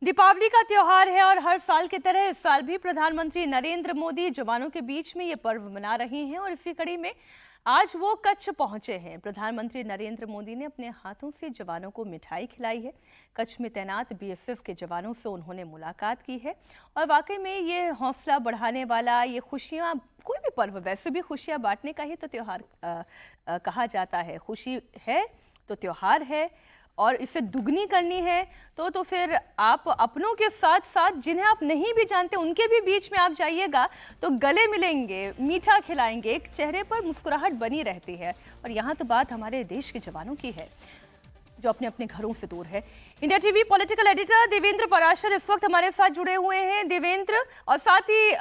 दीपावली का त्योहार है और हर साल की तरह इस साल भी प्रधानमंत्री नरेंद्र मोदी जवानों के बीच में ये पर्व मना रहे हैं और इसी कड़ी में आज वो कच्छ पहुंचे हैं। प्रधानमंत्री नरेंद्र मोदी ने अपने हाथों से जवानों को मिठाई खिलाई है। कच्छ में तैनात बीएसएफ के जवानों से उन्होंने मुलाकात की है और वाकई में ये हौसला बढ़ाने वाला, ये खुशियां, कोई भी पर्व वैसे भी खुशियां बांटने का ही तो त्योहार कहा जाता है। खुशी है तो त्योहार है और इसे दुगनी करनी है तो फिर आप अपनों के साथ साथ जिन्हें आप नहीं भी जानते उनके भी बीच में आप जाइएगा तो गले मिलेंगे, मीठा खिलाएंगे, एक चेहरे पर मुस्कुराहट बनी रहती है। और यहाँ तो बात हमारे देश के जवानों की है जो अपने अपने घरों से दूर है। India TV political editor Devendra Parashar इस वक्त हमारे साथ जुड़े हुए हैं। देवेंद्र, और साथ ही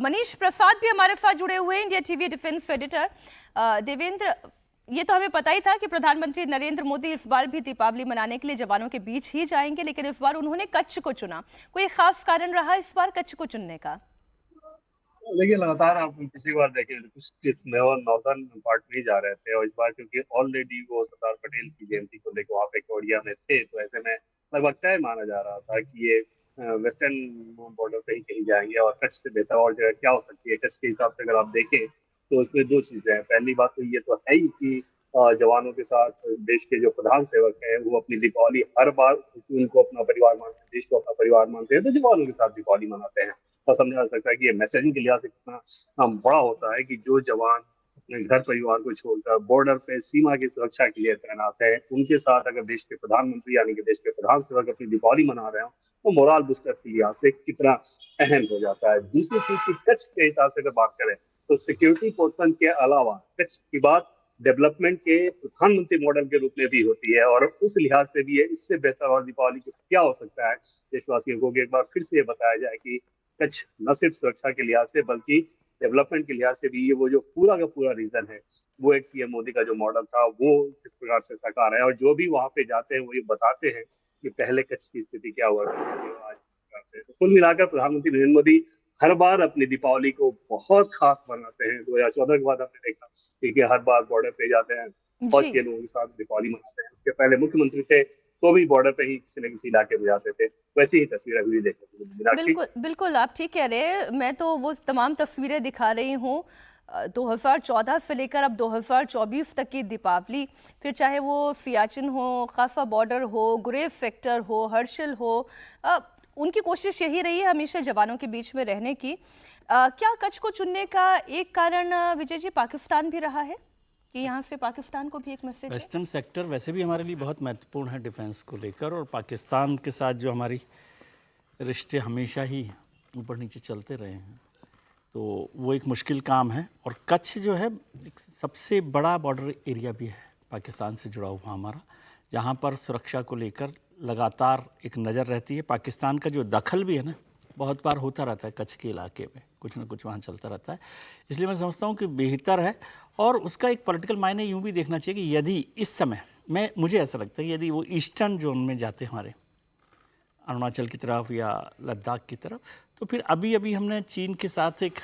मनीष प्रसाद भी हमारे साथ जुड़े हुए हैं, India TV defence editor. Devendra, ये तो हमें पता ही था कि प्रधानमंत्री नरेंद्र मोदी इस बार भी दीपावली मनाने के लिए जवानों के बीच ही जाएंगे, लेकिन इस बार उन्होंने कच्छ को चुना। कोई खास कारण रहा इस बार कच्छ को चुनने का? देखिए, लगातार आप पिछली बार देखें कुछ नॉर्दर्न पार्ट में ही जा रहे थे, और इस बार क्योंकि ऑलरेडी वो सरदार पटेल की जयंती को लेकर वहाँ पे केवड़िया में थे, तो ऐसे में लगभग तय माना जा रहा था कि ये वेस्टर्न बॉर्डर पे ही कहीं जाएंगे और कच्छ से बेहतर और जगह क्या हो सकती है। कच्छ के हिसाब से अगर आप देखें तो उसमें दो चीजें हैं। पहली बात तो ये तो है ही कि जवानों के साथ देश के जो प्रधान सेवक हैं वो अपनी दीपावली हर बार, उनको अपना परिवार मानते हैं, देश को अपना परिवार मानते हैं, तो जवानों के साथ दीपावली मनाते हैं। और समझा जा सकता है कि ये मैसेजिंग के लिहाज से कितना बड़ा होता है कि जो जवान अपने घर परिवार को छोड़कर बॉर्डर पे सीमा की सुरक्षा के लिए तैनात है, उनके साथ अगर देश के प्रधानमंत्री यानी कि देश के प्रधान सेवक अपनी दीपावली मना रहे हो तो मोरल बूस्टर के लिहाज से कितना अहम हो जाता है। दूसरी चीज की कच्छ के हिसाब से अगर बात करें तो सिक्योरिटी पर्सन के अलावा कच्छ की बात डेवलपमेंट के प्रधानमंत्री मॉडल के रूप में भी होती है, और उस लिहाज से भी है। इससे बेहतर और दीपावली को क्या हो सकता है देशवासियों को, एक बार फिर से ये बताया जाए कि कच्छ न सिर्फ सुरक्षा के लिहाज से बल्कि डेवलपमेंट के लिहाज से भी ये वो जो पूरा का पूरा रीजन है, वो एक पीएम मोदी का जो मॉडल था वो किस प्रकार से साकार है। और जो भी वहां पे जाते हैं वो ये बताते हैं कि पहले कच्छ की स्थिति क्या हुआ करती थी और आज किस प्रकार से। तो कुल मिलाकर प्रधानमंत्री नरेंद्र मोदी हर बार अपनी दीपावली को बहुत खास बनाते हैं। 2014 के बाद हमने देखा कि हर बार बॉर्डर पे जाते हैं, फौज जी, के लोगों के साथ दीपावली मनाते हैं। उसके पहले मुख्यमंत्री थे तो भी बॉर्डर पे ही किसी न किसी इलाके में जाते थे। वैसी ही तस्वीरें अभी भी देखने को मिली। मीनाक्षी, बिल्कुल बिल्कुल, आप ठीक कह रहे हैं। मैं तो वो तमाम तस्वीरें दिखा रही हूँ 2014 से लेकर अब 2024 तक की दीपावली, फिर चाहे वो सियाचिन हो, खासा बॉर्डर हो, गुरेज सेक्टर हो, हर्षिल हो, उनकी कोशिश यही रही है हमेशा जवानों के बीच में रहने की। क्या कच्छ को चुनने का एक कारण विजय जी पाकिस्तान भी रहा है कि यहाँ से पाकिस्तान को भी एक मैसेज है? वेस्टर्न सेक्टर वैसे भी हमारे लिए बहुत महत्वपूर्ण है डिफेंस को लेकर, और पाकिस्तान के साथ जो हमारी रिश्ते हमेशा ही ऊपर नीचे चलते रहे हैं, तो वो एक मुश्किल काम है। और कच्छ जो है एक सबसे बड़ा बॉर्डर एरिया भी है पाकिस्तान से जुड़ा हुआ हमारा, जहाँ पर सुरक्षा को लेकर लगातार एक नज़र रहती है। पाकिस्तान का जो दखल भी है ना, बहुत बार होता रहता है कच्छ के इलाके में, कुछ ना कुछ वहाँ चलता रहता है। इसलिए मैं समझता हूँ कि बेहतर है, और उसका एक पॉलिटिकल मायने यूँ भी देखना चाहिए कि यदि इस समय मुझे ऐसा लगता है कि यदि वो ईस्टर्न जोन में जाते हमारे अरुणाचल की तरफ या लद्दाख की तरफ, तो फिर अभी हमने चीन के साथ एक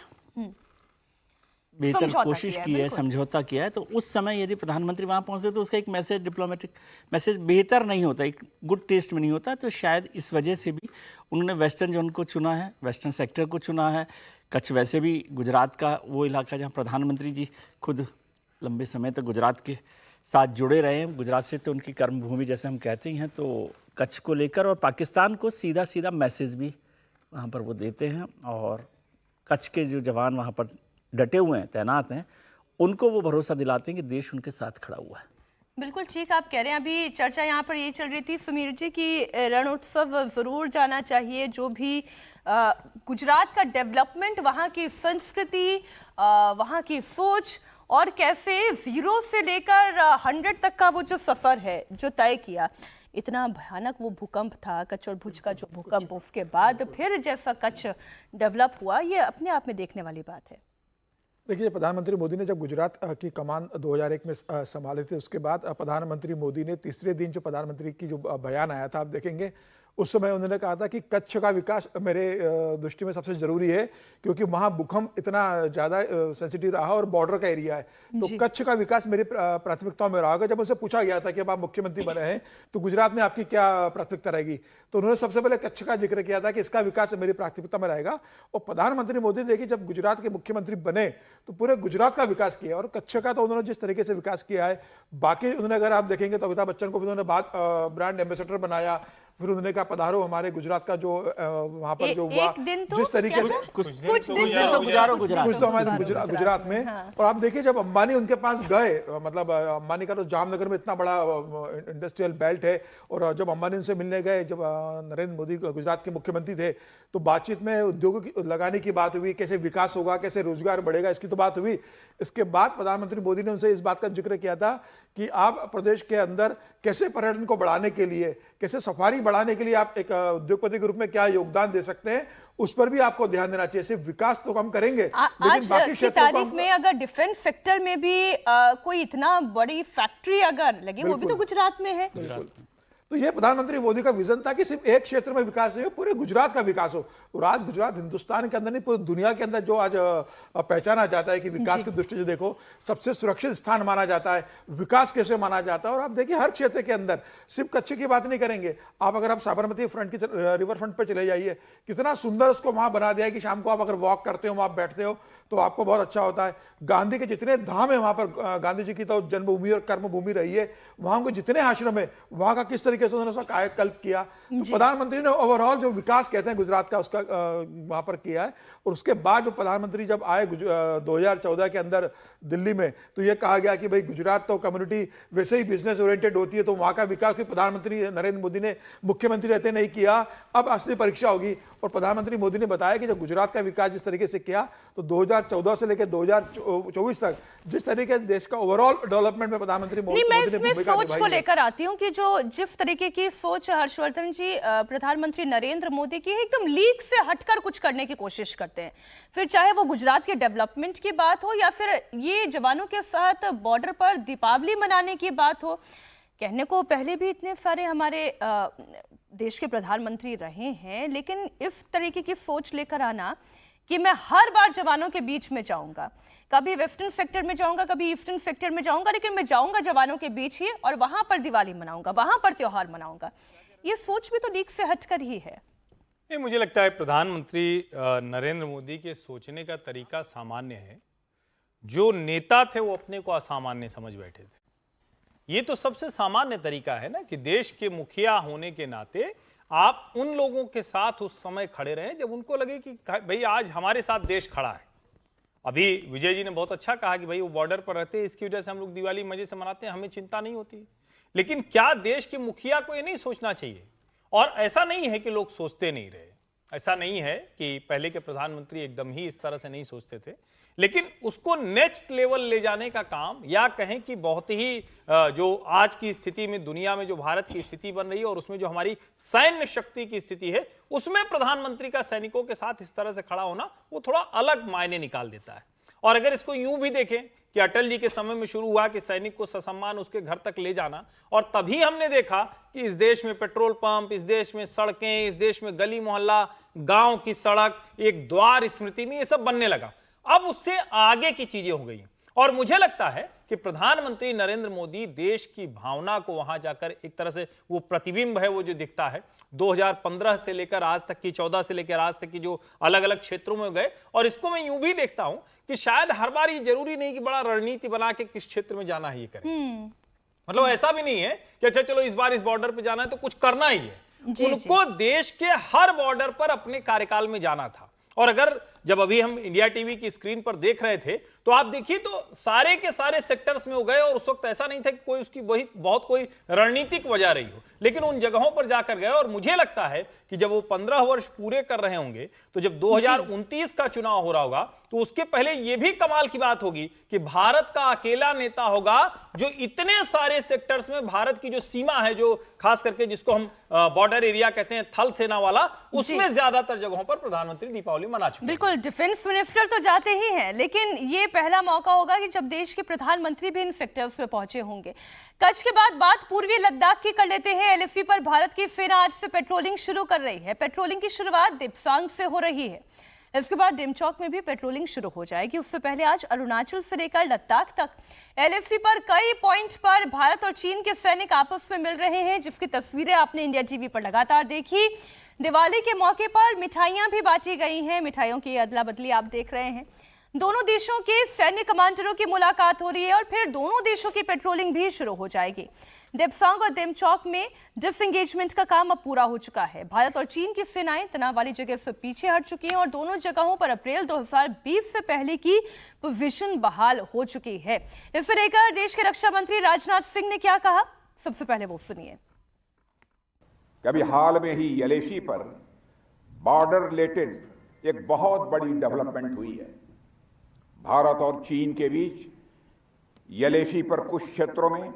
बेहतर कोशिश की है, समझौता किया है, तो उस समय यदि प्रधानमंत्री वहाँ पहुँचते तो उसका एक मैसेज, डिप्लोमेटिक मैसेज बेहतर नहीं होता, एक गुड टेस्ट में नहीं होता। तो शायद इस वजह से भी उन्होंने वेस्टर्न जोन को चुना है, वेस्टर्न सेक्टर को चुना है। कच्छ वैसे भी गुजरात का वो इलाका जहाँ प्रधानमंत्री जी खुद लंबे समय तक गुजरात के साथ जुड़े रहे हैं, गुजरात से तो उनकी कर्मभूमि जैसे हम कहते हैं। तो कच्छ को लेकर और पाकिस्तान को सीधा सीधा मैसेज भी वहाँ पर वो देते हैं, और कच्छ के जो जवान वहाँ पर डटे हुए हैं, तैनात हैं, उनको वो भरोसा दिलाते हैं कि देश उनके साथ खड़ा हुआ है। बिल्कुल ठीक आप कह रहे हैं। अभी चर्चा यहाँ पर ये चल रही थी समीर जी की रण उत्सव जरूर जाना चाहिए। जो भी गुजरात का डेवलपमेंट, वहाँ की संस्कृति, वहाँ की सोच, और कैसे 0 से लेकर 100 तक का वो जो सफर है जो तय किया, इतना भयानक वो भूकंप था, कच्छ और भुज का जो भूकंप, उसके बाद फिर जैसा कच्छ डेवलप हुआ, ये अपने आप में देखने वाली बात है। देखिए, प्रधानमंत्री मोदी ने जब गुजरात की कमान 2001 में संभाले थे, उसके बाद प्रधानमंत्री मोदी ने तीसरे दिन जो प्रधानमंत्री की जो बयान आया था, आप देखेंगे उस समय उन्होंने कहा था कि कच्छ का विकास मेरे दृष्टि में सबसे जरूरी है, क्योंकि वहां भूकंप इतना ज्यादा सेंसिटिव रहा और बॉर्डर का एरिया है, तो कच्छ का विकास मेरी प्राथमिकताओं में रहा होगा। जब उनसे पूछा गया था कि अब आप मुख्यमंत्री बने हैं तो गुजरात में आपकी क्या प्राथमिकता रहेगी, तो उन्होंने सबसे पहले कच्छ का जिक्र किया था कि इसका विकास मेरी प्राथमिकता में रहेगा। और प्रधानमंत्री मोदी देखिए, जब गुजरात के मुख्यमंत्री बने तो पूरे गुजरात का विकास किया, और कच्छ का तो उन्होंने जिस तरीके से विकास किया है, बाकी उन्होंने, अगर आप देखेंगे तो अमिताभ बच्चन को भी उन्होंने ब्रांड एम्बेसडर बनाया, फिर उन्होंने कहा पधारो हमारे गुजरात का जो वहां पर जो हुआ, जिस तरीके से कुछ तो हमारे गुजरात में। और आप देखिए जब अंबानी उनके पास गए, मतलब अंबानी का तो जामनगर में इतना बड़ा इंडस्ट्रियल बेल्ट है, और जब अंबानी उनसे मिलने गए, जब नरेंद्र मोदी गुजरात के मुख्यमंत्री थे, तो बातचीत में उद्योग लगाने की बात हुई, कैसे विकास होगा, कैसे रोजगार बढ़ेगा, इसकी तो बात हुई। इसके बाद प्रधानमंत्री मोदी ने उनसे इस बात का जिक्र किया था कि आप प्रदेश के अंदर कैसे पर्यटन को बढ़ाने के लिए, कैसे सफारी बढ़ाने के लिए आप एक उद्योगपति के रूप में क्या योगदान दे सकते हैं, उस पर भी आपको ध्यान देना चाहिए। सिर्फ विकास तो हम करेंगे, लेकिन बाकी क्षेत्रों को तारीख में अगर डिफेंस सेक्टर में भी कोई इतना बड़ी फैक्ट्री अगर लगे, वो भी तो गुजरात में है। तो ये प्रधानमंत्री मोदी का विजन था कि सिर्फ एक क्षेत्र में विकास नहीं हो, पूरे गुजरात का विकास हो। और आज गुजरात हिंदुस्तान के अंदर नहीं, पूरी दुनिया के अंदर जो आज पहचाना जाता है कि विकास की दृष्टि से देखो सबसे सुरक्षित स्थान माना जाता है, विकास कैसे माना जाता है। और आप देखिए हर क्षेत्र के अंदर, सिर्फ कच्छ की बात नहीं करेंगे आप, अगर आप साबरमती फ्रंट की रिवर फ्रंट पर चले जाइए, कितना सुंदर उसको वहां बना दिया है कि शाम को आप अगर वॉक करते हो, वहां बैठते हो तो आपको बहुत अच्छा होता है। गांधी के जितने धाम है वहां पर, गांधी जी की तो जन्मभूमि और कर्मभूमि रही है, वहां को जितने आश्रम है, वहां का किस तरीके से उन्होंने उसका कायाकल्प किया। तो प्रधानमंत्री ने ओवरऑल जो विकास कहते हैं गुजरात का, उसका वहां पर किया है। और उसके बाद जो प्रधानमंत्री जब आए 2014 के अंदर दिल्ली में, तो ये कहा गया कि भाई गुजरात तो कम्युनिटी वैसे ही बिजनेस ओरिएंटेड होती है, तो वहां का विकास भी प्रधानमंत्री नरेंद्र मोदी ने मुख्यमंत्री रहते नहीं किया, अब असली परीक्षा होगी। और प्रधानमंत्री मोदी ने बताया कि जब गुजरात का विकास जिस तरीके से किया, तो 2014 से लेकर 2024 तक जिस तरीके से देश का ओवरऑल डेवलपमेंट में प्रधानमंत्री मोदी मैं ने इसमें भूमिका सोच को लेकर आती हूँ कि जो जिस तरीके की सोच हर्षवर्धन जी प्रधानमंत्री नरेंद्र मोदी की है, एकदम लीक से हटकर कुछ करने की कोशिश करते हैं। फिर चाहे वो गुजरात के डेवलपमेंट की बात हो, या फिर ये जवानों के साथ बॉर्डर पर दीपावली मनाने की बात हो। कहने को पहले भी इतने सारे हमारे देश के प्रधानमंत्री रहे हैं, लेकिन इस तरीके की सोच लेकर आना कि मैं हर बार जवानों के बीच में जाऊंगा, कभी वेस्टर्न सेक्टर में जाऊंगा, कभी ईस्टर्न सेक्टर में जाऊंगा, लेकिन मैं जाऊंगा जवानों के बीच ही, और वहां पर दिवाली मनाऊंगा, वहां पर त्योहार मनाऊंगा, ये सोच भी तो लीक से हटकर ही है। नहीं, मुझे लगता है प्रधानमंत्री नरेंद्र मोदी के सोचने का तरीका सामान्य है। जो नेता थे वो अपने को असामान्य समझ बैठे थे। ये तो सबसे सामान्य तरीका है ना कि देश के मुखिया होने के नाते आप उन लोगों के साथ उस समय खड़े रहें जब उनको लगे कि भाई आज हमारे साथ देश खड़ा है। अभी विजय जी ने बहुत अच्छा कहा कि भाई वो बॉर्डर पर रहते हैं, इसकी वजह से हम लोग दिवाली मजे से मनाते हैं, हमें चिंता नहीं होती। लेकिन क्या देश के मुखिया को ये नहीं सोचना चाहिए? और ऐसा नहीं है कि लोग सोचते नहीं रहे, ऐसा नहीं है कि पहले के प्रधानमंत्री एकदम ही इस तरह से नहीं सोचते थे, लेकिन उसको नेक्स्ट लेवल ले जाने का काम, या कहें कि बहुत ही जो आज की स्थिति में दुनिया में जो भारत की स्थिति बन रही है और उसमें जो हमारी सैन्य शक्ति की स्थिति है, उसमें प्रधानमंत्री का सैनिकों के साथ इस तरह से खड़ा होना वो थोड़ा अलग मायने निकाल देता है। और अगर इसको यूं भी देखें कि अटल जी के समय में शुरू हुआ कि सैनिक को ससम्मान उसके घर तक ले जाना, और तभी हमने देखा कि इस देश में पेट्रोल पंप, इस देश में सड़कें, इस देश में गली मोहल्ला, गांव की सड़क, एक द्वार स्मृति में ये सब बनने लगा। अब उससे आगे की चीजें हो गई, और मुझे लगता है कि प्रधानमंत्री नरेंद्र मोदी देश की भावना को वहां जाकर एक तरह से वो प्रतिबिंब है वो जो दिखता है 2015 से लेकर आज तक की, 14 से लेकर आज तक की जो अलग अलग क्षेत्रों में गए। और इसको मैं यूं भी देखता हूं कि शायद हर बार ये जरूरी नहीं कि बड़ा रणनीति बना के किस क्षेत्र में जाना है ये करें। मतलब ऐसा भी नहीं है कि अच्छा चलो इस बार इस बॉर्डर पे जाना है तो कुछ करना ही है। उनको देश के हर बॉर्डर पर अपने कार्यकाल में जाना था। और अगर जब अभी हम इंडिया टीवी की स्क्रीन पर देख रहे थे तो आप देखिए तो सारे के सारे सेक्टर्स में वो गए, और उस वक्त ऐसा नहीं था कि कोई उसकी वही बहुत कोई रणनीतिक वजह रही हो, लेकिन उन जगहों पर जाकर गए। और मुझे लगता है कि जब वो 15 वर्ष पूरे कर रहे होंगे, तो जब 2029 का चुनाव हो रहा होगा, तो उसके पहले ये भी कमाल की बात होगी कि भारत का अकेला नेता होगा जो इतने सारे सेक्टर्स में भारत की जो सीमा है, जो खास करके जिसको हम बॉर्डर एरिया कहते हैं, थल सेना वाला, उसमें ज्यादातर जगहों पर प्रधानमंत्री दीपावली मना चुके हैं। बिल्कुल बिल्कुल, डिफेंस मिनिस्टर तो जाते ही हैं, लेकिन ये पहला मौका होगा कि जब देश के प्रधानमंत्री भी इन सेक्टर्स पे पहुंचे होंगे। कच्छ के बाद बात पूर्वी लद्दाख की कर लेते हैं। एलएसी पर भारत की सेना आज से पेट्रोलिंग शुरू कर रही है। पेट्रोलिंग की शुरुआत दिप्सांग से हो रही है। इसके बाद डेमचौक में भी पेट्रोलिंग शुरू हो जाएगी। उससे पहले आज अरुणाचल से लेकर लद्दाख तक एलएसी पर कई पॉइंट पर भारत और चीन के सैनिक आपस में मिल रहे हैं, जिसकी तस्वीरें आपने इंडिया टीवी पर लगातार देखी। दिवाली के मौके पर मिठाइयां भी बांटी गई हैं। मिठाइयों की अदला बदली आप देख रहे हैं। दोनों देशों के सैन्य कमांडरों की मुलाकात हो रही है और फिर दोनों देशों की पेट्रोलिंग भी शुरू हो जाएगी। देप्सांग और डेमचौक में डिसएंगेजमेंट का काम अब पूरा हो चुका है। भारत और चीन की सेनाएं तनाव वाली जगह से पीछे हट चुकी हैं और दोनों जगहों पर अप्रैल 2020 से पहले की पोजीशन बहाल हो चुकी है। इसे लेकर देश के रक्षा मंत्री राजनाथ सिंह ने क्या कहा, सबसे पहले वो सुनिए। कभी हाल में ही एलएसी पर बॉर्डर रिलेटेड एक बहुत बड़ी डेवलपमेंट हुई है। भारत और चीन के बीच एलएसी पर कुछ क्षेत्रों में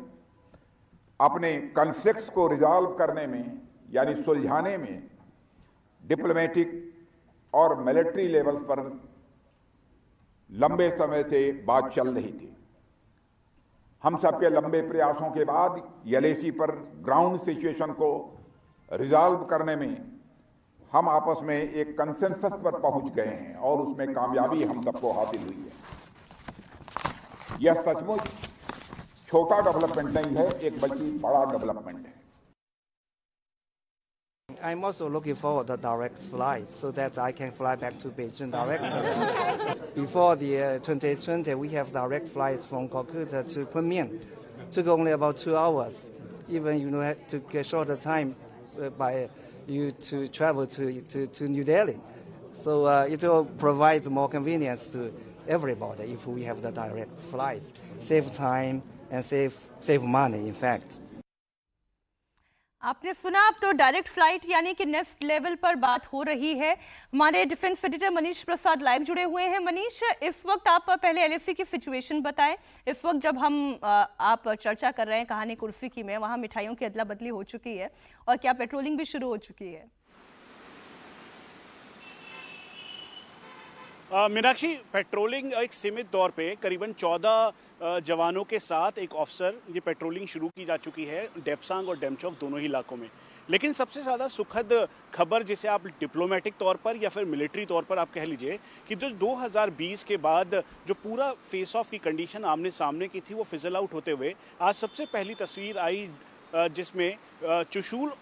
अपने कॉन्फ्लिक्ट्स को रिजॉल्व करने में यानी सुलझाने में डिप्लोमेटिक और मिलिट्री लेवल पर लंबे समय से बात चल रही थी। हम सबके लंबे प्रयासों के बाद एलएसी पर ग्राउंड सिचुएशन को रिजॉल्व करने में हम आपस में एक कंसेंसस पर पहुंच गए हैं और उसमें कामयाबी हम सबको हासिल हुई है। यह सचमुच छोटा डेवलपमेंट नहीं है, एक बल्कि बड़ा डेवलपमेंट है। I'm also looking forward to direct flight so that I can fly back to Beijing directly. Before the 2020, we have direct flights from Calcutta to Kunming. Took only about 2 hours. Even had to get shorter time by you to travel to New Delhi. So it will provide more convenience to everybody if we have the direct flights. Save time and save money, in fact. आपने सुना, अब तो direct flight यानी कि next level पर बात हो रही है। हमारे defence editor Manish Prasad live जुड़े हुए हैं। मनीष, इस वक्त आप पहले एलएसी की सिचुएशन बताएं। इस वक्त जब आप चर्चा कर रहे हैं कहानी कुर्सी की में, वहां मिठाइयों की अदला बदली हो चुकी है और क्या पेट्रोलिंग भी शुरू हो चुकी है? मीनाक्षी, पेट्रोलिंग एक सीमित तौर पे करीबन 14 जवानों के साथ एक ऑफिसर ये पेट्रोलिंग शुरू की जा चुकी है डेप्सांग और डेमचौक दोनों ही इलाकों में। लेकिन सबसे ज़्यादा सुखद खबर जिसे आप डिप्लोमेटिक तौर पर या फिर मिलिट्री तौर पर आप कह लीजिए कि जो 2020 के बाद जो पूरा फेस ऑफ की कंडीशन आमने सामने की थी वो फिजल आउट होते हुए आज सबसे पहली तस्वीर आई जिसमें चुशूल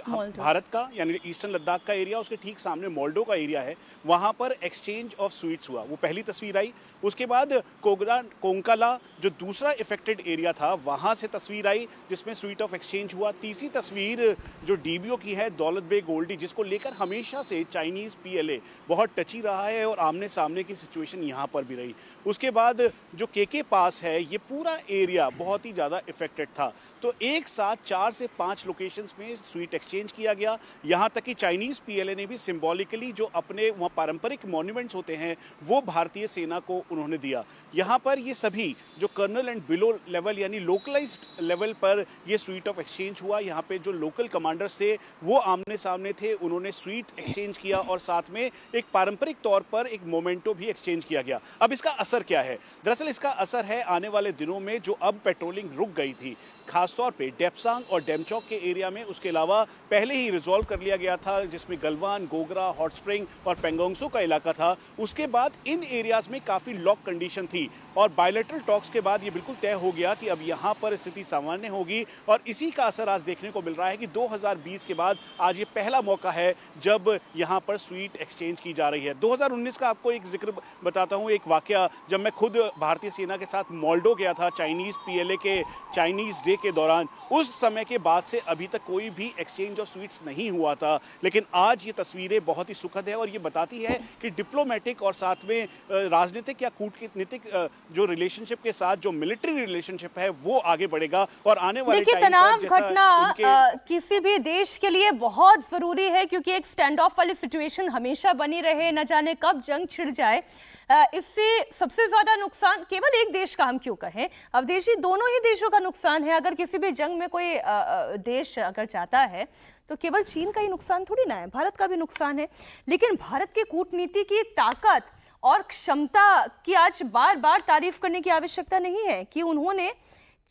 भारत का यानी ईस्टर्न लद्दाख का एरिया, उसके ठीक सामने मोल्डो का एरिया है, वहां पर एक्सचेंज ऑफ स्वीट्स हुआ। वो पहली तस्वीर आई। उसके बाद कोंकाला जो दूसरा इफेक्टेड एरिया था वहां से तस्वीर आई जिसमें स्वीट ऑफ एक्सचेंज हुआ। तीसरी तस्वीर जो डीबीओ की है दौलत बेग गोल्डी, जिसको लेकर हमेशा से चाइनीज पीएलए बहुत टची रहा है और आमने सामने की सिचुएशन यहाँ पर भी रही। उसके बाद जो केके पास है ये पूरा एरिया बहुत ही ज़्यादा इफेक्टेड था। तो एक साथ 4 से 5 लोकेशंस में स्वीट एक्सचेंज किया गया। यहाँ तक कि चाइनीज पीएलए ने भी सिंबॉलिकली जो अपने वहाँ पारंपरिक मॉन्यूमेंट्स होते हैं वो भारतीय सेना को उन्होंने दिया। यहाँ पर ये सभी जो कर्नल एंड बिलो लेवल यानी लोकलाइज्ड लेवल पर ये स्वीट ऑफ एक्सचेंज हुआ। यहाँ पे जो लोकल कमांडर्स थे वो आमने सामने थे, उन्होंने स्वीट एक्सचेंज किया और साथ में एक पारंपरिक तौर पर एक मोमेंटो भी एक्सचेंज किया गया। अब इसका असर क्या है? दरअसल इसका असर है आने वाले दिनों में जो अब पेट्रोलिंग रुक गई थी खासतौर पे डेप्सांग और डेमचौक के एरिया में, उसके अलावा पहले ही रिजॉल्व कर लिया गया था जिसमें गलवान, गोगरा, हॉट स्प्रिंग और पेंगोंगसो का इलाका था। उसके बाद इन एरियाज में काफ़ी लॉक कंडीशन थी और बायलैटरल टॉक्स के बाद ये बिल्कुल तय हो गया कि अब यहाँ पर स्थिति सामान्य होगी और इसी का असर आज देखने को मिल रहा है कि 2020 के बाद आज ये पहला मौका है जब यहाँ पर स्वीट एक्सचेंज की जा रही है। 2019 का आपको एक जिक्र बताता हूँ, एक वाकया जब मैं खुद भारतीय सेना के साथ मोल्डो गया था चाइनीज पीएलए के चाइनीज डे के दौरान। उस समय के बाद से अभी तक कोई भी एक्सचेंज ऑफ स्वीट्स नहीं हुआ था, लेकिन आज ये तस्वीरें बहुत ही सुखद है और ये बताती है कि डिप्लोमेटिक और साथ में राजनीतिक या कूटनीतिक जो रिलेशनशिप के साथ जो मिलिट्री रिलेशनशिप है वो आगे बढ़ेगा और आने वाले देखिए, तनाव घटना किसी भी देश के लिए बहुत जरूरी है क्योंकि एक स्टैंड ऑफ वाली सिचुएशन हमेशा बनी रहे, न जाने कब जंग छिड़ जाए। इससे सबसे ज्यादा नुकसान केवल एक देश का हम क्यों कहें, अवधेश जी, दोनों ही देशों का नुकसान है। अगर किसी भी जंग में कोई देश अगर जाता है तो केवल चीन का ही नुकसान थोड़ी ना है, भारत का भी नुकसान है। लेकिन भारत की कूटनीति की ताकत और क्षमता की आज बार बार तारीफ करने की आवश्यकता नहीं है कि उन्होंने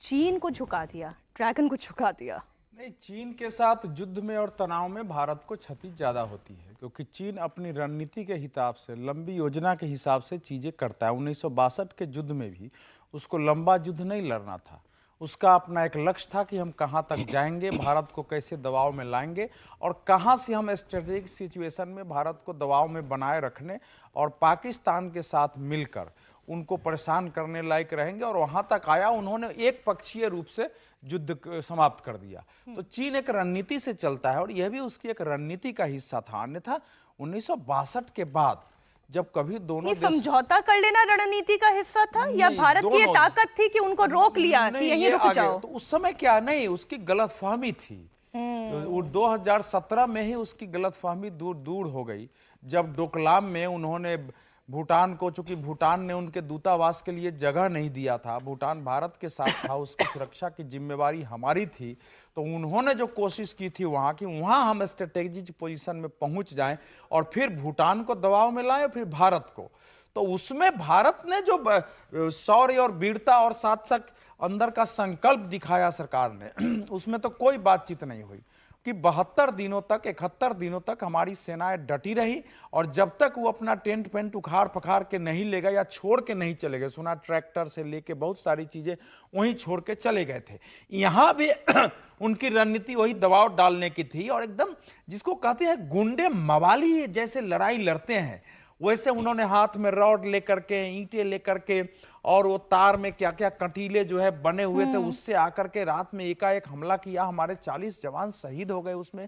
चीन को झुका दिया, ड्रैगन को झुका दिया। नहीं, चीन के साथ युद्ध में और तनाव में भारत को क्षति ज्यादा होती है, क्योंकि चीन अपनी रणनीति के हिसाब से, लंबी योजना के हिसाब से चीजें करता है। 1962 के युद्ध में भी उसको लंबा युद्ध नहीं लड़ना था, उसका अपना एक लक्ष्य था कि हम कहाँ तक जाएंगे, भारत को कैसे दबाव में लाएंगे और कहाँ से हम स्ट्रेटेजिक सिचुएशन में भारत को दबाव में बनाए रखने और पाकिस्तान के साथ मिलकर उनको परेशान करने लायक रहेंगे। और वहां तक आया, उन्होंने एक पक्षीय रूप से युद्ध समाप्त कर दिया। तो चीन एक रणनीति से चलता है और यह भी उसकी एक रणनीति का हिस्सा था। अन्यथा 1962 के बाद जब कभी दोनों समझौता कर लेना रणनीति का हिस्सा था या भारत की ये ताकत थी कि उनको रोक लिया कि यहीं रुक जाओ? तो उस समय क्या नहीं, उसकी गलतफहमी थी। तो 2017 में ही उसकी गलतफहमी दूर हो गई, जब डोकलाम में उन्होंने भूटान को, चूंकि भूटान ने उनके दूतावास के लिए जगह नहीं दिया था, भूटान भारत के साथ था, उसकी सुरक्षा की जिम्मेवारी हमारी थी, तो उन्होंने जो कोशिश की थी वहां की, वहां हम स्ट्रेटेजिक पोजीशन में पहुंच जाएं और फिर भूटान को दबाव में लाएं, फिर भारत को। तो उसमें भारत ने जो शौर्य और वीरता और साथ साथ अंदर का संकल्प दिखाया सरकार ने, उसमें तो कोई बातचीत नहीं हुई कि 72 दिनों तक, 71 दिनों तक हमारी सेनाएं डटी रही और जब तक वो अपना टेंट पेंट उखाड़ पखाड़ के नहीं ले गए या छोड़ के नहीं चले गए, सुना ट्रैक्टर से लेके बहुत सारी चीजें वहीं छोड़ के चले गए थे। यहां भी उनकी रणनीति वही दबाव डालने की थी और एकदम जिसको कहते हैं गुंडे मवाली जैसे लड़ाई लड़ते हैं, वैसे उन्होंने हाथ में रॉड लेकर के, ईंटें लेकर के और वो तार में क्या क्या कंटीले जो है बने हुए थे, उससे आकर के रात में एकाएक हमला किया। हमारे 40 जवान शहीद हो गए, उसमें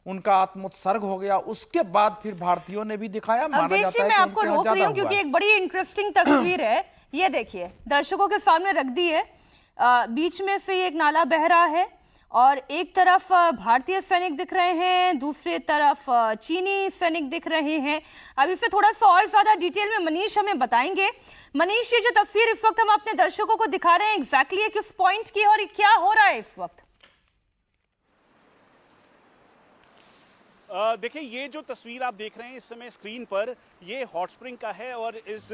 उनका आत्मोत्सर्ग हो गया। उसके बाद फिर भारतीयों ने भी दिखाया। माना जाता है मैं आपको रोक रही हूँ क्योंकि एक बड़ी इंटरेस्टिंग तस्वीर है, ये देखिए, दर्शकों के सामने रख दी है। बीच में से एक नाला बह रहा है और एक तरफ भारतीय सैनिक दिख रहे हैं, दूसरी तरफ चीनी सैनिक दिख रहे हैं। अब इसे थोड़ा सा और ज्यादा डिटेल में मनीष हमें बताएंगे। मनीष, ये जो तस्वीर इस वक्त हम अपने दर्शकों को दिखा रहे हैं, एग्जैक्टली ये किस पॉइंट की है और क्या हो रहा है इस वक्त? देखिए, ये जो तस्वीर आप देख रहे हैं इस समय स्क्रीन पर, ये हॉट स्प्रिंग का है और इस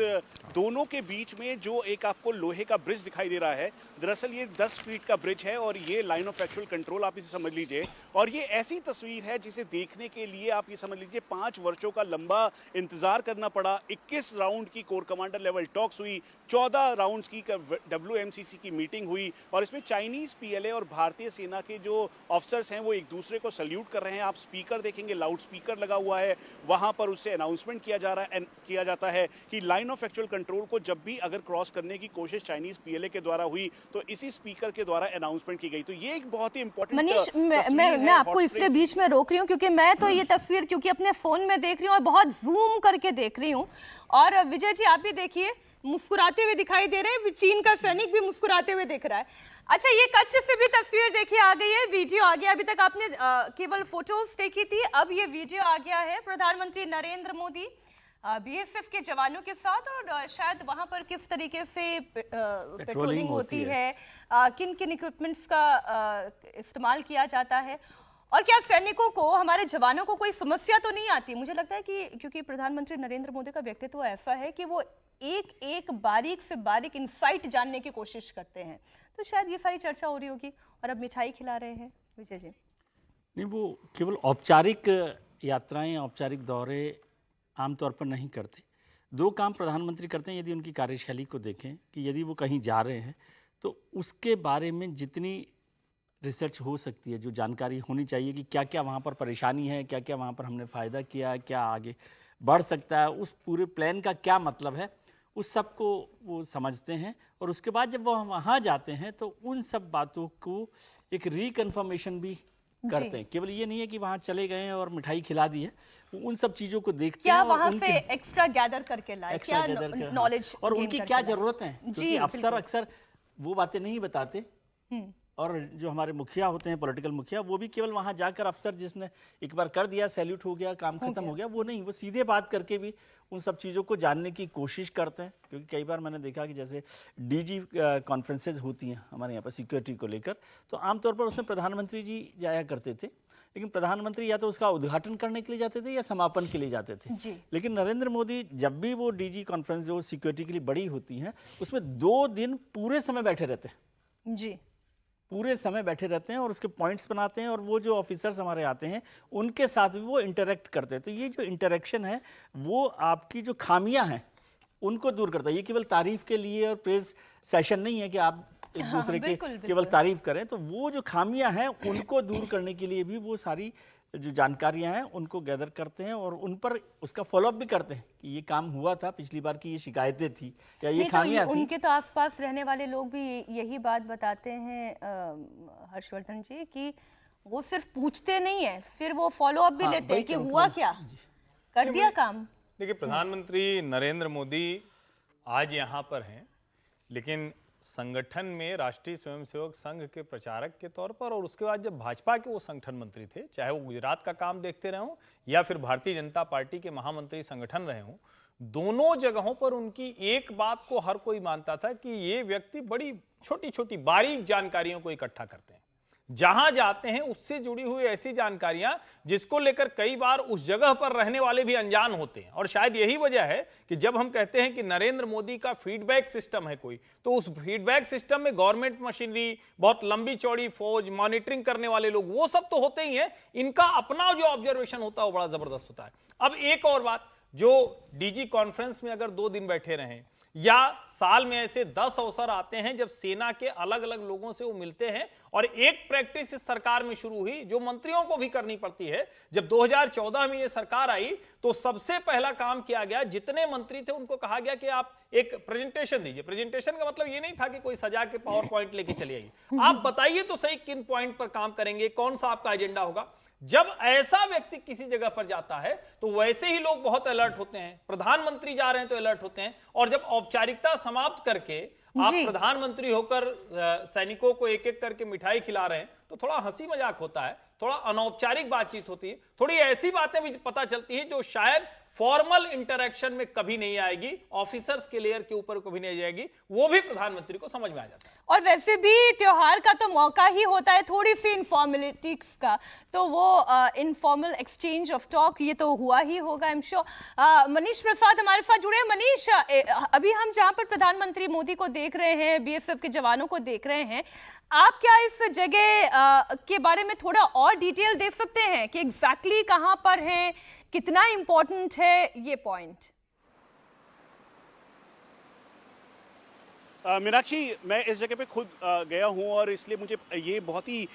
दोनों के बीच में जो एक आपको लोहे का ब्रिज दिखाई दे रहा है, दरअसल ये 10 फीट का ब्रिज है और ये लाइन ऑफ एक्चुअल कंट्रोल आप इसे समझ लीजिए। और ये ऐसी तस्वीर है जिसे देखने के लिए आप ये समझ लीजिए 5 वर्षों का लंबा इंतजार करना पड़ा। 21 राउंड की कोर कमांडर लेवल टॉक्स हुई, 14 राउंड्स की WMCC की मीटिंग हुई और इसमें चाइनीज PLA और भारतीय सेना के जो ऑफिसर्स हैं वो एक दूसरे को सल्यूट कर रहे हैं। आप स्पीकर देखेंगे, लाउड स्पीकर लगा हुआ है, वहां पर उससे अनाउंसमेंट किया जाता है कि लाइन ऑफ एक्चुअल कंट्रोल को जब भी अगर क्रॉस करने की कोशिश चाइनीज PLA के द्वारा हुई तो इसी स्पीकर के द्वारा अनाउंसमेंट की गई। तो ये एक बहुत ही इंपॉर्टेंट मनीष, मैं आपको इसके बीच में रोक रही हूँ क्योंकि मैं तो ये तस्वीर क्योंकि अपने फोन में देख रही हूँ और बहुत जूम करके देख रही हूँ। और विजय जी, आप भी देखिए, मुस्कुराते हुए दिखाई दे रहे हैं, चीन का सैनिक भी मुस्कुराते हुए दिख रहा है। अच्छा, ये कच्छ से भी तस्वीर देखिए आ गई है, वीडियो आ गया। अभी तक आपने केवल फोटोज देखी थी, अब ये वीडियो आ गया है। प्रधानमंत्री नरेंद्र मोदी BSF के जवानों के साथ और शायद वहां पर किस तरीके से पेट्रोलिंग होती है, किन किन इक्विपमेंट्स का इस्तेमाल किया जाता है और क्या सैनिकों को, हमारे जवानों को कोई समस्या तो नहीं आती। मुझे लगता है कि क्योंकि प्रधानमंत्री नरेंद्र मोदी का व्यक्तित्व ऐसा है कि वो एक एक बारीक से बारीक इंसाइट जानने की कोशिश करते हैं, तो शायद ये सारी चर्चा हो रही होगी और अब मिठाई खिला रहे हैं विजय जी। नहीं, वो केवल औपचारिक यात्राएं, औपचारिक दौरे आमतौर पर नहीं करते। 2 काम प्रधानमंत्री करते हैं यदि उनकी कार्यशैली को देखें कि यदि वो कहीं जा रहे हैं तो उसके बारे में जितनी रिसर्च हो सकती है, जो जानकारी होनी चाहिए कि क्या क्या वहाँ पर परेशानी है, क्या क्या वहाँ पर हमने फ़ायदा किया है, क्या आगे बढ़ सकता है, उस पूरे प्लान का क्या मतलब है, उस सब को वो समझते हैं। और उसके बाद जब वो वहाँ जाते हैं तो उन सब बातों को एक रिकन्फर्मेशन भी करते हैं। केवल ये नहीं है कि वहाँ चले गए हैं और मिठाई खिला दी है, उन सब चीज़ों को देखते हैं। क्या वहाँ से एक्स्ट्रा गैदर करके लाए, क्या नॉलेज और उनकी क्या ज़रूरत है, क्योंकि अफसर अक्सर वो बातें नहीं बताते और जो हमारे मुखिया होते हैं, पॉलिटिकल मुखिया, वो भी केवल वहाँ जाकर अफसर जिसने एक बार कर दिया, सैल्यूट हो गया, काम खत्म हो गया, वो नहीं, वो सीधे बात करके भी उन सब चीज़ों को जानने की कोशिश करते हैं। क्योंकि कई बार मैंने देखा कि जैसे डीजी कॉन्फ्रेंसेज होती हैं हमारे यहाँ पर सिक्योरिटी को लेकर, तो आमतौर पर उसमें प्रधानमंत्री जी जाया करते थे, लेकिन प्रधानमंत्री या तो उसका उद्घाटन करने के लिए जाते थे या समापन के लिए जाते थे। लेकिन नरेंद्र मोदी जब भी वो डीजी कॉन्फ्रेंस जो सिक्योरिटी के लिए बड़ी होती हैं, उसमें 2 दिन पूरे समय बैठे रहते हैं जी, पूरे समय बैठे रहते हैं और उसके पॉइंट्स बनाते हैं, और वो जो ऑफिसर्स हमारे आते हैं उनके साथ भी वो इंटरेक्ट करते हैं। तो ये जो इंटरेक्शन है वो आपकी जो खामियां हैं उनको दूर करता है। ये केवल तारीफ के लिए और प्रेज सेशन नहीं है कि आप एक दूसरे के केवल तारीफ करें, तो वो जो खामियां हैं उनको दूर करने के लिए भी वो सारी जो जानकारियां हैं उनको गैदर करते हैं और उन पर उसका फॉलोअप भी करते हैं कि ये काम हुआ था पिछली बार की, ये शिकायतें थी या ये खामियां थी। उनके तो आसपास रहने वाले लोग भी यही बात बताते हैं हर्षवर्धन जी, कि वो सिर्फ पूछते नहीं है, फिर वो फॉलोअप भी लेते हैं कि हुआ क्या, कर दिया काम। देखिए, प्रधानमंत्री नरेंद्र मोदी आज यहाँ पर हैं, लेकिन संगठन में राष्ट्रीय स्वयंसेवक संघ के प्रचारक के तौर पर, और उसके बाद जब भाजपा के वो संगठन मंत्री थे, चाहे वो गुजरात का काम देखते रहे हों या फिर भारतीय जनता पार्टी के महामंत्री संगठन रहे हों, दोनों जगहों पर उनकी एक बात को हर कोई मानता था कि ये व्यक्ति बड़ी छोटी छोटी बारीक जानकारियों को इकट्ठा करते हैं, जहां जाते हैं उससे जुड़ी हुई ऐसी जानकारियां जिसको लेकर कई बार उस जगह पर रहने वाले भी अनजान होते हैं। और शायद यही वजह है कि जब हम कहते हैं कि नरेंद्र मोदी का फीडबैक सिस्टम है कोई, तो उस फीडबैक सिस्टम में गवर्नमेंट मशीनरी, बहुत लंबी चौड़ी फौज, मॉनिटरिंग करने वाले लोग, वो सब तो होते ही हैं, इनका अपना जो ऑब्जर्वेशन होता है वो बड़ा जबरदस्त होता है। अब एक और बात, जो डीजी कॉन्फ्रेंस में अगर 2 दिन बैठे रहें या साल में ऐसे 10 अवसर आते हैं जब सेना के अलग अलग लोगों से वो मिलते हैं, और एक प्रैक्टिस इस सरकार में शुरू हुई जो मंत्रियों को भी करनी पड़ती है। जब 2014 में ये सरकार आई तो सबसे पहला काम किया गया, जितने मंत्री थे उनको कहा गया कि आप एक प्रेजेंटेशन दीजिए। प्रेजेंटेशन का मतलब ये नहीं था कि कोई सजा के पावर पॉइंट लेके चले आइए, आप बताइए तो सही किन पॉइंट पर काम करेंगे, कौन सा आपका एजेंडा होगा। जब ऐसा व्यक्ति किसी जगह पर जाता है तो वैसे ही लोग बहुत अलर्ट होते हैं, प्रधानमंत्री जा रहे हैं तो अलर्ट होते हैं, और जब औपचारिकता समाप्त करके आप प्रधानमंत्री होकर सैनिकों को एक एक करके मिठाई खिला रहे हैं तो थोड़ा हंसी मजाक होता है, थोड़ा अनौपचारिक बातचीत होती है, थोड़ी ऐसी बातें भी पता चलती है जो शायद फॉर्मल इंटरेक्शन में कभी नहीं आएगी, ऑफिसर्स के लेयर के ऊपर कभी नहीं जाएगी, वो भी प्रधानमंत्री को समझ में आ जाता है। और वैसे भी त्योहार का तो मौका ही होता है थोड़ी सी इनफॉर्मेलिटीज का, तो वो इनफॉर्मल एक्सचेंज ऑफ टॉक ये तो हुआ ही होगा, I am sure. Manish Prasad हमारे साथ जुड़े हैं। मनीष, अभी हम जहां पर प्रधानमंत्री मोदी को देख रहे हैं, बीएसएफ के जवानों को देख रहे हैं, आप क्या इस जगह के बारे में थोड़ा और डिटेल दे सकते हैं कि एग्जैक्टली कहां पर हैं, कितना इंपॉर्टेंट है ये पॉइंट? मीनाक्षी, मैं इस जगह पे खुद गया हूं और इसलिए मुझे ये बहुत ही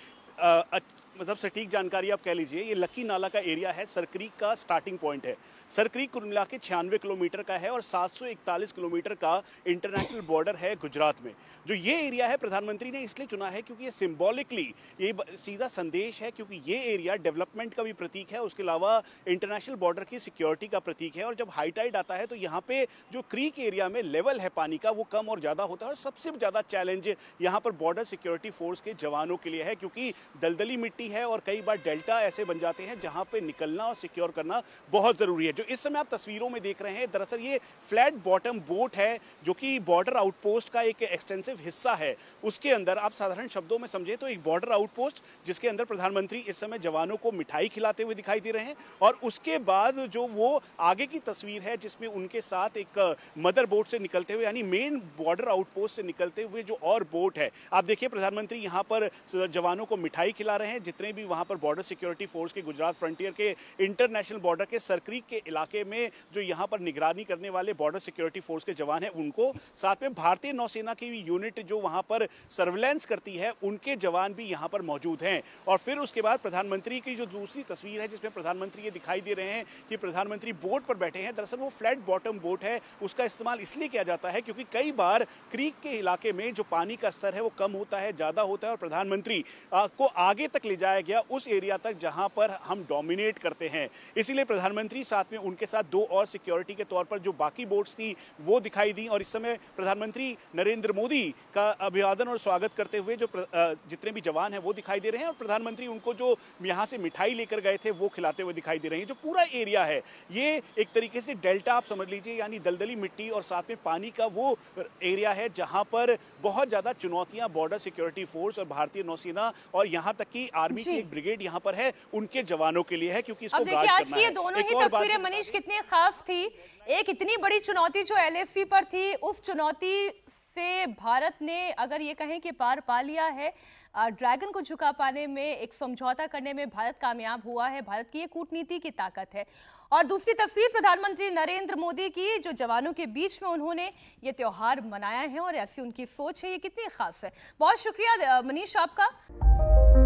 मतलब सटीक जानकारी आप कह लीजिए। ये लक्की नाला का एरिया है, सरक्रीक का स्टार्टिंग पॉइंट है। सरक्रीक कुल मिला के 96 किलोमीटर का है और 741 किलोमीटर का इंटरनेशनल बॉर्डर है गुजरात में। जो ये एरिया है प्रधानमंत्री ने इसलिए चुना है क्योंकि ये सिंबॉलिकली ये सीधा संदेश है, क्योंकि ये एरिया डेवलपमेंट का भी प्रतीक है, उसके अलावा इंटरनेशनल बॉर्डर की सिक्योरिटी का प्रतीक है। और जब हाई टाइड आता है तो यहाँ पे जो क्रीक एरिया में लेवल है पानी का वो कम और ज़्यादा होता है, और सबसे ज़्यादा चैलेंज यहाँ पर बॉर्डर सिक्योरिटी फोर्स के जवानों के लिए है, क्योंकि दलदली मिट्टी है और कई बार डेल्टा ऐसे बन जाते हैं जहाँ पे निकलना और सिक्योर करना बहुत ज़रूरी है। जो इस समय आप तस्वीरों में देख रहे हैं, दरअसल ये फ्लैट बॉटम बोट है जो कि बॉर्डर आउटपोस्ट का एक एक्सटेंसिव हिस्सा है। उसके अंदर आप साधारण शब्दों में समझे तो एक बॉर्डर आउटपोस्ट जिसके अंदर प्रधानमंत्री इस समय जवानों को मिठाई खिलाते हुए दिखाई दे रहे हैं, और उसके बाद जो वो आगे की तस्वीर है जिसमें उनके साथ एक मदर बोट से निकलते हुए, यानी मेन बॉर्डर आउटपोस्ट से निकलते हुए जो और बोट है, आप देखिए प्रधानमंत्री यहाँ पर जवानों को मिठाई खिला रहे हैं। जितने भी वहाँ पर बॉर्डर सिक्योरिटी फोर्स के गुजरात फ्रंटियर के इंटरनेशनल बॉर्डर के सरक्रीक के इलाके में जो यहाँ पर निगरानी करने वाले बॉर्डर सिक्योरिटी फोर्स के जवान हैं उनको, साथ में भारतीय नौसेना की यूनिट जो वहाँ पर सर्विलांस करती है उनके जवान भी यहाँ पर मौजूद हैं। और फिर उसके बाद प्रधानमंत्री की जो दूसरी तस्वीर है जिसमें प्रधानमंत्री ये दिखाई दे रहे हैं कि प्रधानमंत्री बोट पर बैठे हैं, दरअसल वो फ्लैट बॉटम बोट है। उसका इस्तेमाल इसलिए किया जाता है क्योंकि कई बार क्रीक के इलाके में जो पानी का स्तर है वो कम होता है, ज़्यादा होता है, और प्रधानमंत्री को आगे तक ले जाया गया उस एरिया तक जहां पर हम डोमिनेट करते हैं। इसीलिए प्रधानमंत्री साथ में उनके साथ 2 और सिक्योरिटी के तौर पर जो बाकी बोट्स थी वो दिखाई दी, और इस समय प्रधानमंत्री नरेंद्र मोदी का अभिवादन और स्वागत करते हुए जो जितने भी जवान हैं वो दिखाई दे रहे हैं, और प्रधानमंत्री उनको जो यहाँ से मिठाई लेकर गए थे वो खिलाते हुए दिखाई दे रहे हैं। जो पूरा एरिया है ये एक तरीके से डेल्टा आप समझ लीजिए, यानी दलदली मिट्टी और साथ में पानी का वो एरिया है जहां पर बहुत ज्यादा चुनौतियां बॉर्डर सिक्योरिटी फोर्स और भारतीय नौसेना और यहां तक कि आर्मी की एक ब्रिगेड यहां पर है उनके जवानों के लिए है, क्योंकि इसको अब देखिए आज की ये दोनों ही तस्वीरें मनीष कितनी खास थी। एक इतनी बड़ी चुनौती जो LAC पर थी, उस चुनौती से भारत ने अगर ये कहें कि पार पा लिया है, ड्रैगन को झुका पाने में, एक समझौता करने में भारत कामयाब हुआ है। भारत की ये कूटनीति की ताकत है। और दूसरी तस्वीर प्रधानमंत्री नरेंद्र मोदी की, जो जवानों के बीच में उन्होंने ये त्योहार मनाया है और ऐसी उनकी सोच है, ये कितनी खास है। बहुत शुक्रिया मनीष आपका।